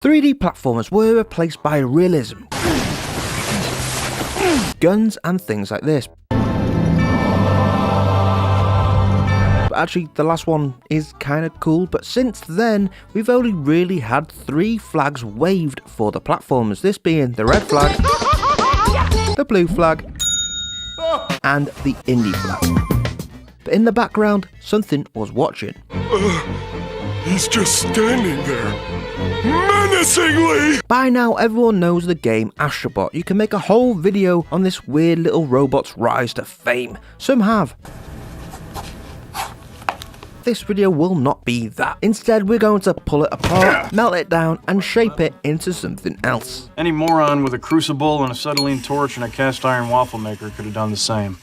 3D platformers were replaced by realism, guns and things like this. But actually the last one is kinda cool, but since then we've only really had 3 flags waved for the platformers, this being the red flag, the blue flag and the indie flag. But in the background something was watching. He's just standing there, menacingly! By now everyone knows the game Astro Bot. You can make a whole video on this weird little robot's rise to fame. Some have. This video will not be that. Instead we're going to pull it apart, melt it down and shape it into something else. Any moron with a crucible and a acetylene torch and a cast iron waffle maker could have done the same.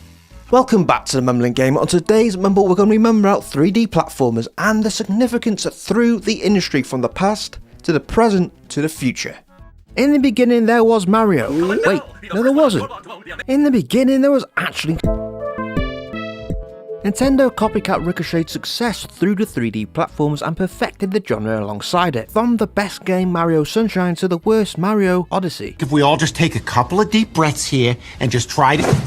Welcome back to the Mumbling Gamer. On today's Mumble we're going to remember out 3D platformers and the significance through the industry from the past to the present to the future. In the beginning there was Mario. Wait, no there wasn't. In the beginning there was actually... Nintendo copycat ricocheted success through the 3D platforms and perfected the genre alongside it. From the best game Mario Sunshine to the worst Mario Odyssey. If we all just take a couple of deep breaths here and just try to...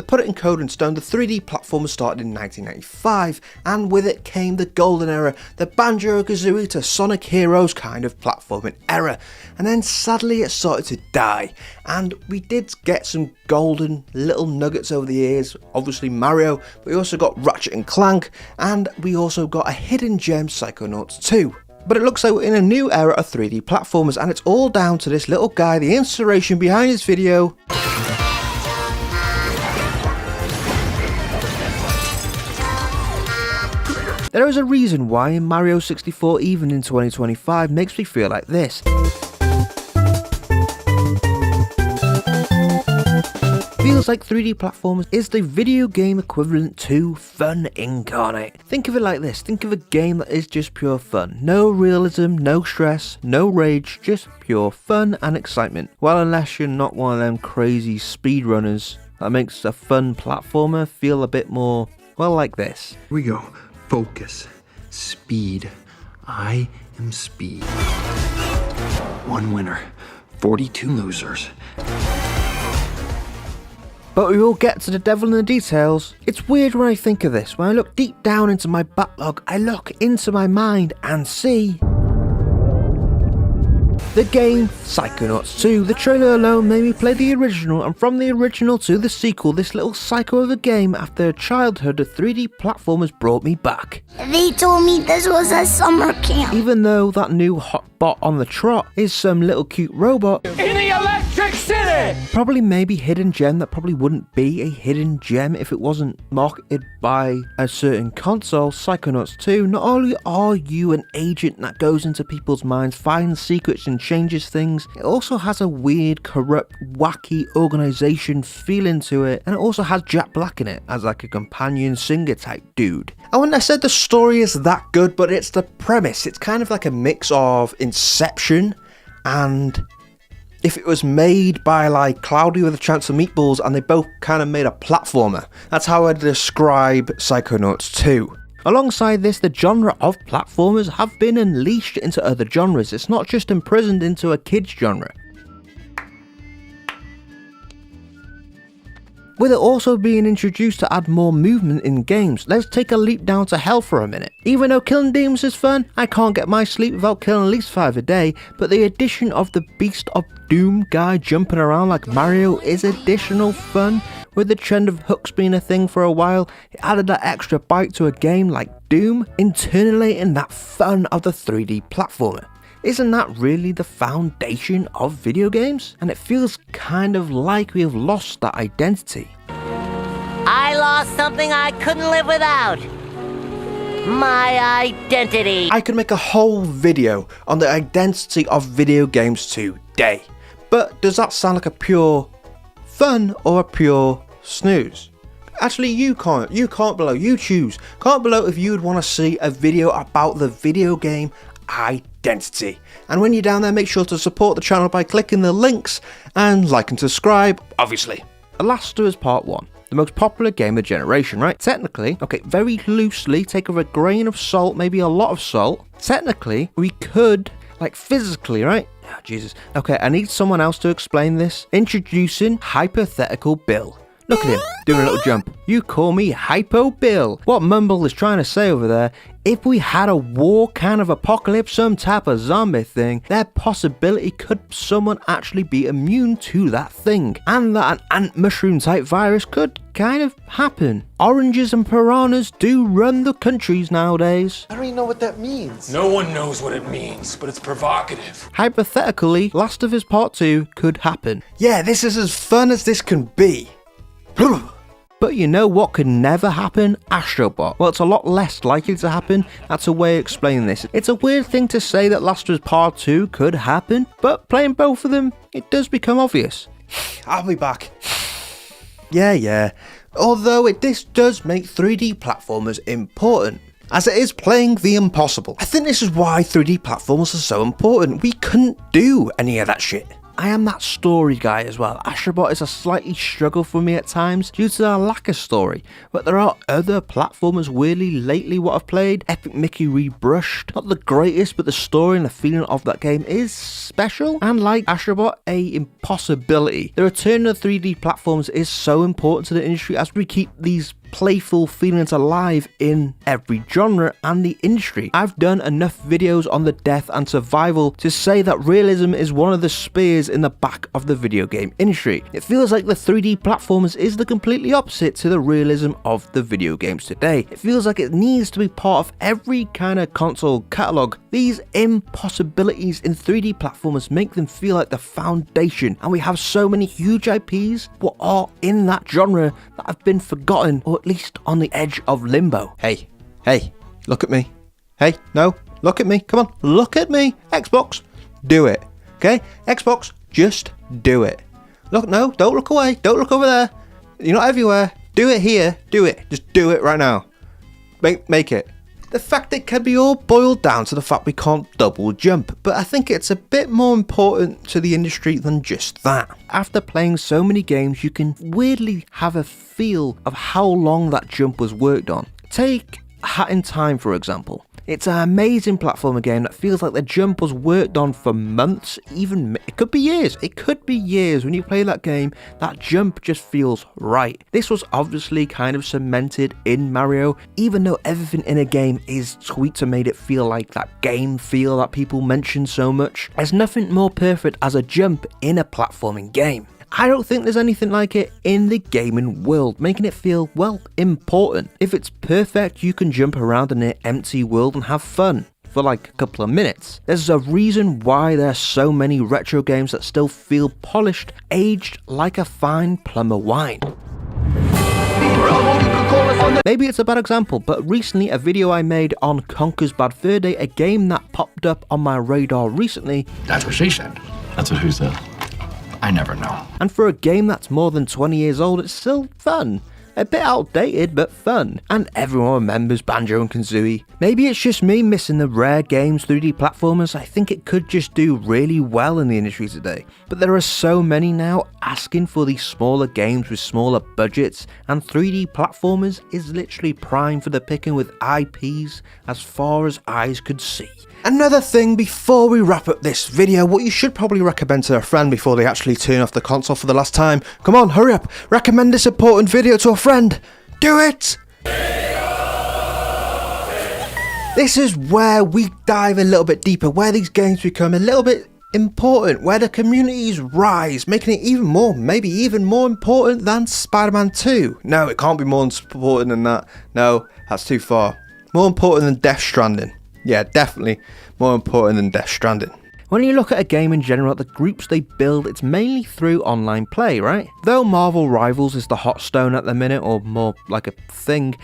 Put it in code and stone, the 3D platformers started in 1995, and with it came the golden era, the Banjo-Kazooie to Sonic Heroes kind of platforming era, and then sadly it started to die, and we did get some golden little nuggets over the years, obviously Mario, but we also got Ratchet and Clank, and we also got a hidden gem, Psychonauts 2. But it looks like we're in a new era of 3D platformers, and it's all down to this little guy, the inspiration behind this video. There is a reason why in Mario 64 even in 2025 makes me feel like this. Feels like 3D platformers is the video game equivalent to fun incarnate. Think of it like this, think of a game that is just pure fun. No realism, no stress, no rage, just pure fun and excitement. Well, unless you're not one of them crazy speedrunners, that makes a fun platformer feel a bit more, well, like this. Here we go. Focus. Speed. I am speed. 1 winner. 42 losers. But we will get to the devil in the details. It's weird when I think of this. When I look deep down into my backlog, I look into my mind and see... the game Psychonauts 2. The trailer alone made me play the original, and from the original to the sequel, this little psycho of a game after a childhood of 3D platformers brought me back. They told me this was a summer camp. Even though that new hot bot on the trot is some little cute robot In the Electric City! Probably maybe hidden gem that probably wouldn't be a hidden gem if it wasn't marketed by a certain console. Psychonauts 2, not only are you an agent that goes into people's minds, finds secrets and changes things, it also has a weird, corrupt, wacky organization feeling to it, and it also has Jack Black in it as like a companion singer type dude. I wouldn't have said the story is that good, but it's the premise. It's kind of like a mix of Inception and if it was made by like Cloudy with a Chance of Meatballs and they both kind of made a platformer. That's how I'd describe Psychonauts 2. Alongside this, the genre of platformers have been unleashed into other genres. It's not just imprisoned into a kids genre. With it also being introduced to add more movement in games, let's take a leap down to hell for a minute. Even though killing demons is fun, I can't get my sleep without killing at least 5 a day, but the addition of the Beast of Doom guy jumping around like Mario is additional fun. With the trend of hooks being a thing for a while, it added that extra bite to a game like Doom, internalizing that fun of the 3D platformer. Isn't that really the foundation of video games? And it feels kind of like we have lost that identity. I lost something I couldn't live without. My identity. I could make a whole video on the identity of video games today. But does that sound like a pure fun or a pure snooze? Actually, you comment below, you choose. Comment below if you would want to see a video about the video game identity. And when you're down there, make sure to support the channel by clicking the links and like and subscribe, obviously. The Last of Us Part 1. The most popular game of the generation, right? Technically, okay, very loosely, take with a grain of salt, maybe a lot of salt. Technically, we could Like physically, right? Oh, Jesus. Okay, I need someone else to explain this. Introducing Hypothetical Bill. Look at him, doing a little jump. You call me Hypo Bill. What Mumble is trying to say over there, if we had a war kind of apocalypse, some type of zombie thing, there possibility could someone actually be immune to that thing. And that an ant mushroom type virus could kind of happen. Oranges and piranhas do run the countries nowadays. I don't even know what that means. No one knows what it means, but it's provocative. Hypothetically, Last of Us Part 2 could happen. Yeah, this is as fun as this can be. But you know what could never happen? Astro Bot. Well, it's a lot less likely to happen. That's a way of explaining this. It's a weird thing to say that Last of Us Part 2 could happen, but playing both of them, it does become obvious. I'll be back. Yeah. Although this does make 3D platformers important, as it is playing the impossible. I think this is why 3D platformers are so important. We couldn't do any of that shit. I am that story guy as well. Astro Bot is a slightly struggle for me at times due to the lack of story, but there are other platformers weirdly lately what I've played. Epic Mickey Rebrushed, not the greatest, but the story and the feeling of that game is special, and like Astro Bot, a impossibility. The return of 3D platforms is so important to the industry as we keep these playful feelings alive in every genre and the industry. I've done enough videos on the death and survival to say that realism is one of the spears in the back of the video game industry. It feels like the 3D platformers is the completely opposite to the realism of the video games today. It feels like it needs to be part of every kind of console catalog. These impossibilities in 3D platformers make them feel like the foundation, and we have so many huge IPs what are in that genre that have been forgotten or at least on the edge of limbo. Hey, look at me. Hey, no, look at me. Come on, look at me. Xbox, do it. Okay? Xbox, just do it. Look, no, don't look away. Don't look over there. You're not everywhere. Do it here. Do it. Just do it right now. Make it. The fact it can be all boiled down to the fact we can't double jump, but I think it's a bit more important to the industry than just that. After playing so many games, you can weirdly have a feel of how long that jump was worked on. Take Hat in Time for example. It's an amazing platformer game that feels like the jump was worked on for months, even it could be years. It could be years. When you play that game, that jump just feels right. This was obviously kind of cemented in Mario, even though everything in a game is tweaked to make it feel like that game feel that people mention so much. There's nothing more perfect as a jump in a platforming game. I don't think there's anything like it in the gaming world, making it feel, well, important. If it's perfect, you can jump around in an empty world and have fun for like a couple of minutes. There's a reason why there's so many retro games that still feel polished, aged like a fine plum of wine. Maybe it's a bad example, but recently a video I made on Conker's Bad Fur Day, a game that popped up on my radar recently. That's what she said. That's what who said. I never know. And for a game that's more than 20 years old, it's still fun. A bit outdated, but fun. And everyone remembers Banjo-Kazooie. Maybe it's just me missing the rare games 3D platformers. I think it could just do really well in the industry today. But there are so many now asking for these smaller games with smaller budgets, and 3D platformers is literally prime for the picking with IPs as far as eyes could see. Another thing before we wrap up this video, what you should probably recommend to a friend before they actually turn off the console for the last time. Come on, hurry up. Recommend this important video to a friend. Do it! This is where we dive a little bit deeper, where these games become a little bit important, where the communities rise, making it even more, maybe even more important than Spider-Man 2. No, it can't be more important than that. No, that's too far. More important than Death Stranding. Yeah, definitely more important than Death Stranding. When you look at a game in general, the groups they build, it's mainly through online play, right? Though Marvel Rivals is the hot stone at the minute, or more like a thing,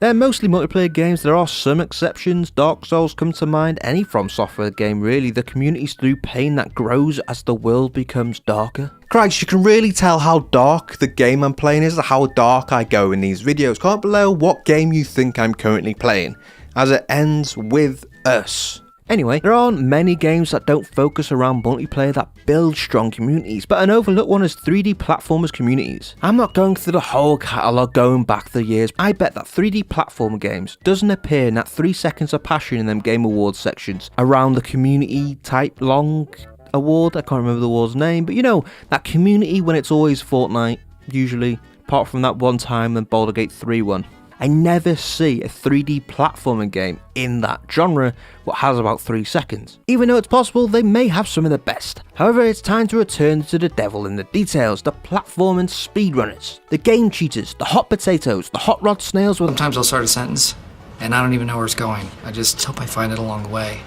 they're mostly multiplayer games. There are some exceptions. Dark Souls come to mind. Any From Software game really. The community's through pain that grows as the world becomes darker. Christ, you can really tell how dark the game I'm playing is, how dark I go in these videos. Comment below what game you think I'm currently playing, as it ends with us. Anyway, there aren't many games that don't focus around multiplayer that build strong communities, but an overlooked one is 3D platformers communities. I'm not going through the whole catalogue going back the years. I bet that 3D platformer games doesn't appear in that 3 seconds of passion in them Game Awards sections around the community type long award. I can't remember the award's name, but you know, that community when it's always Fortnite, usually, apart from that one time when Baldur's Gate 3 won. I never see a 3D platforming game in that genre what has about 3 seconds. Even though it's possible they may have some of the best. However, it's time to return to the devil in the details, the platform and speedrunners, the game cheaters, the hot potatoes, the hot rod snails with... Sometimes I'll start a sentence, and I don't even know where it's going. I just hope I find it along the way.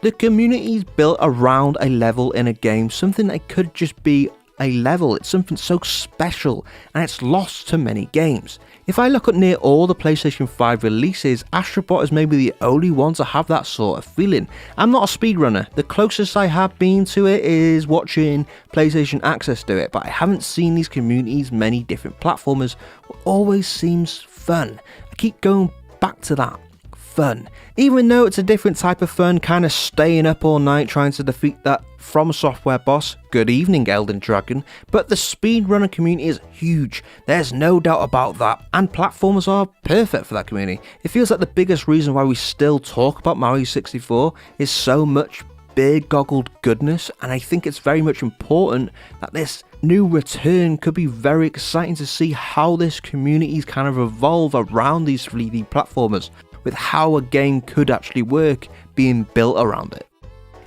The community's built around a level in a game, something that could just be a level. It's something so special, and it's lost to many games. If I look at near all the PlayStation 5 releases, Astro Bot is maybe the only one to have that sort of feeling. I'm not a speedrunner. The closest I have been to it is watching PlayStation Access do it, but I haven't seen these communities many different platformers. It always seems fun. I keep going back to that. Fun. Even though it's a different type of fun, kind of staying up all night trying to defeat that From Software boss, good evening Elden Dragon, but the speedrunner community is huge, there's no doubt about that, and platformers are perfect for that community. It feels like the biggest reason why we still talk about Mario 64 is so much big goggled goodness, and I think it's very much important that this new return could be very exciting to see how this community's kind of evolve around these 3D platformers, with how a game could actually work being built around it.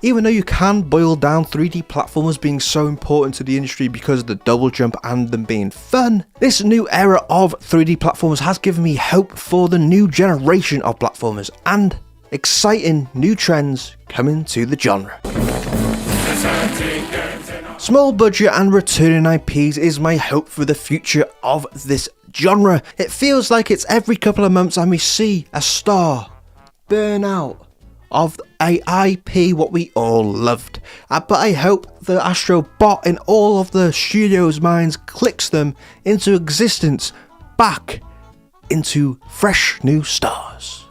Even though you can boil down 3D platformers being so important to the industry because of the double jump and them being fun, this new era of 3D platformers has given me hope for the new generation of platformers and exciting new trends coming to the genre. Small budget and returning IPs is my hope for the future of this genre. It feels like it's every couple of months and we see a star burn out of a IP what we all loved. But I hope the Astro Bot in all of the studio's minds clicks them into existence, back into fresh new stars.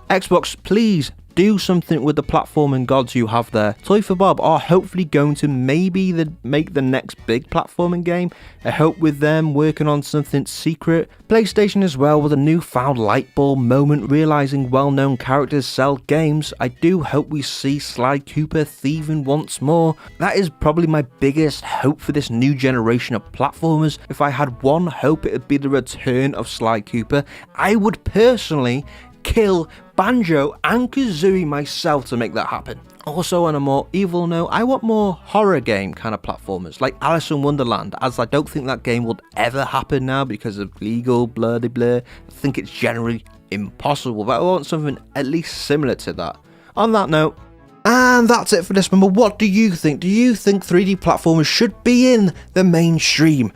Xbox, please do something with the platforming gods you have there. Toy for Bob are hopefully going to maybe make the next big platforming game. I hope with them working on something secret. PlayStation as well with a newfound light bulb moment realizing well-known characters sell games. I do hope we see Sly Cooper thieving once more. That is probably my biggest hope for this new generation of platformers. If I had one hope, it would be the return of Sly Cooper. I would personally kill Banjo and Kazooie myself to make that happen. Also, on a more evil note, I want more horror game kind of platformers, like Alice in Wonderland, as I don't think that game would ever happen now because of legal blah blah blah. I think it's generally impossible, but I want something at least similar to that. On that note, and that's it for this number. What do you think? Do you think 3D platformers should be in the mainstream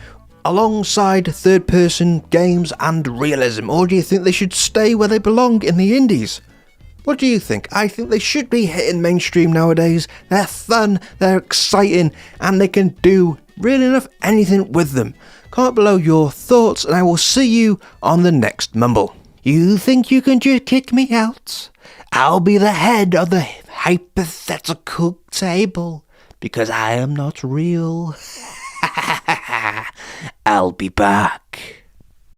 alongside third-person games and realism, or do you think they should stay where they belong in the indies? What do you think? I think they should be hitting mainstream nowadays. They're fun, they're exciting, and they can do really enough anything with them. Comment below your thoughts, and I will see you on the next Mumble. You think you can just kick me out? I'll be the head of the hypothetical table, because I am not real. I'll be back.